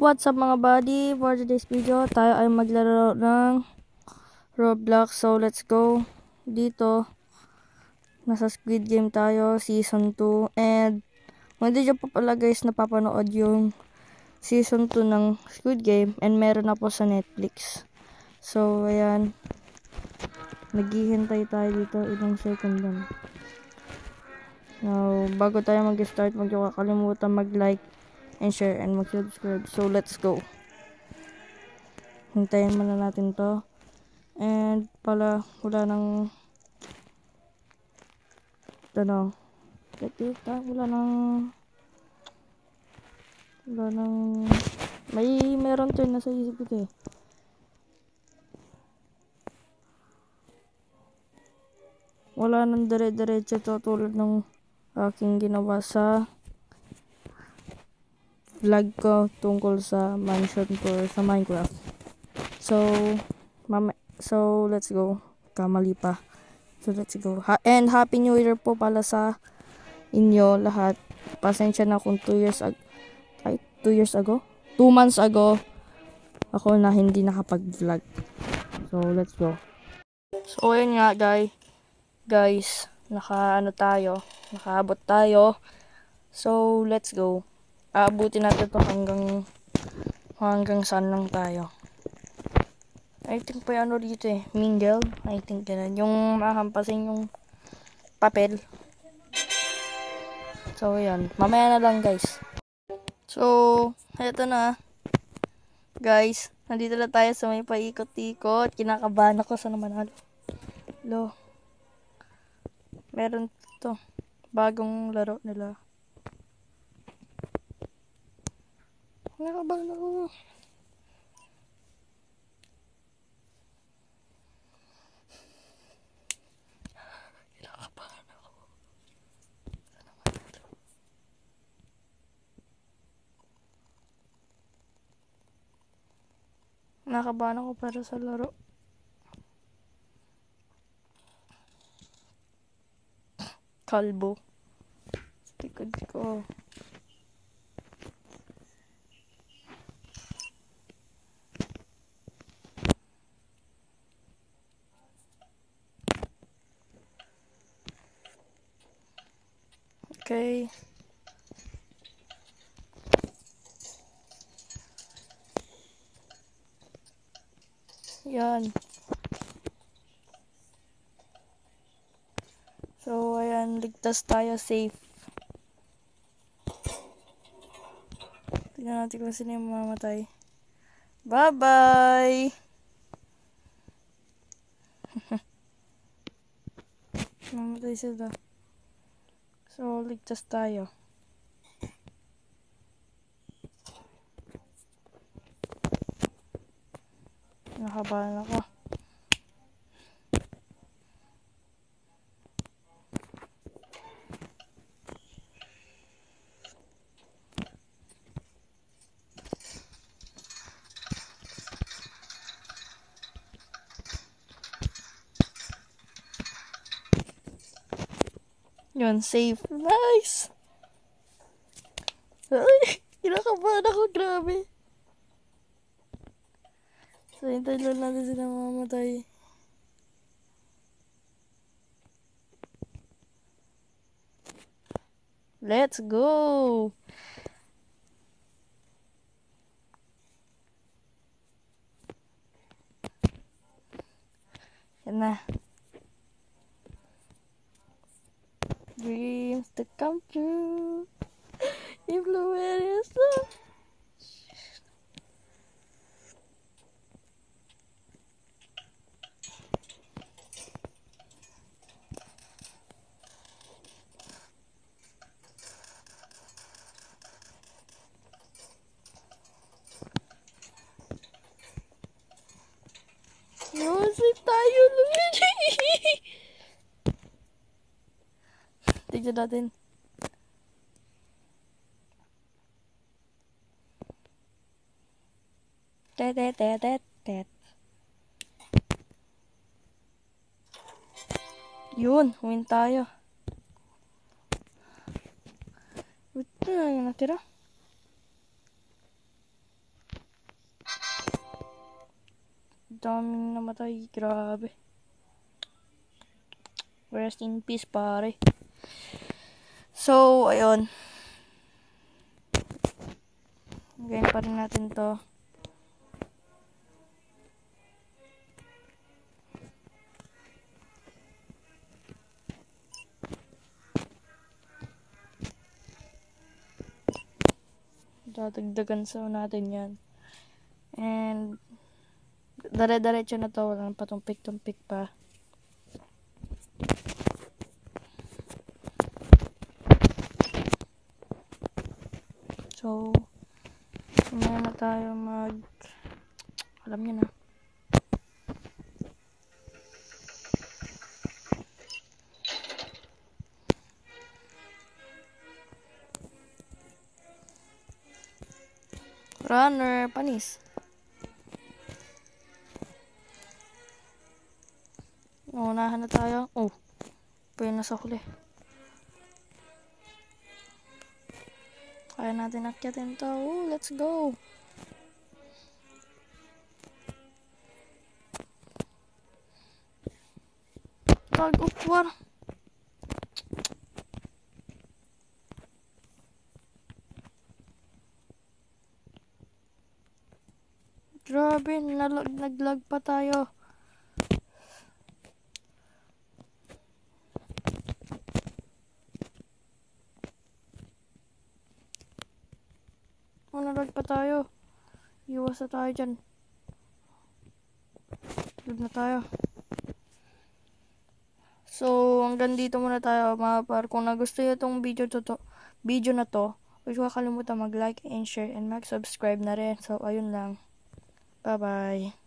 What's up mga buddy? For today's video, tayo ay maglaro ng Roblox. So let's go. Dito, nasa Squid Game tayo, Season 2. And kung hindi nyo pa pala guys napapanood yung Season 2 ng Squid Game. And meron na po sa Netflix. So ayan, naghihintay tayo dito ilang second lang. Now, bago tayo mag-start, huwag nyo kakalimutan mag-like and share and mag-subscribe. So let's go. Hintayin muna natin to. And pala wala nang meron to nasa isip ko eh. Wala nang dire-diretso to tulad ng aking ginawa sa vlog ko tungkol sa mansion ko sa Minecraft. So let's go. Kamali pa. So let's go. And Happy New Year po pala sa inyo lahat. Pasensya na kung 2 months ago ako na hindi nakapag-vlog. So let's go. So ayun nga guys, nakaabot tayo. So let's go. Aabutin natin to hanggang saan lang tayo. I think pa ano dito eh, mingle. I think ganun. Yung mahampasin yung papel. So yan, mamaya na lang guys. So, eto na. Guys, nandito na tayo sa may paikot-ikot. Kinakabahan ako sa naman. Lo. Meron to. Bagong laro nila. Kinakabahan ako. Nakabahan ako para sa laro. Kalbo. Tikod ko. Okay. Yan. So, ayan, ligtas tayo, safe. Tignan natin kung sino yung mamamatay. Bye-bye! Mamatay sila. So, ligtas tayo. Nakabahan ako. Yun, safe. Nice! Ay, kinakabahan ako, grabe. So, hintayin lang natin sila mamamatay. Let's go! Yan na. Dreams to come true. Influence. Safe tayo, Luigi! Tignan natin. Tet. Yun, win tayo. Wait na yung natira. Daming namatay. Grabe. Rest in peace, pare. So, ayun. Ngayon pa rin natin to. Dadagdagan sa natin yan. And, dare-diretso na to. Walang patumpik-tumpik pa. So, muna na tayo alam niyo na. Runner, panis. Unahan na tayo. Oh, pwede na sa huli. Kaya natin akyatin to. Oh, let's go. Tag of war. Grabe, naglag pa tayo. Nalag pa tayo. Iwas na tayo dyan. Lag na tayo. So, hanggang dito muna tayo mga par. Kung nagustuhan itong video na to, huwag kalimutan mag-like and share and mag-subscribe na rin. So, ayun lang. Bye-bye.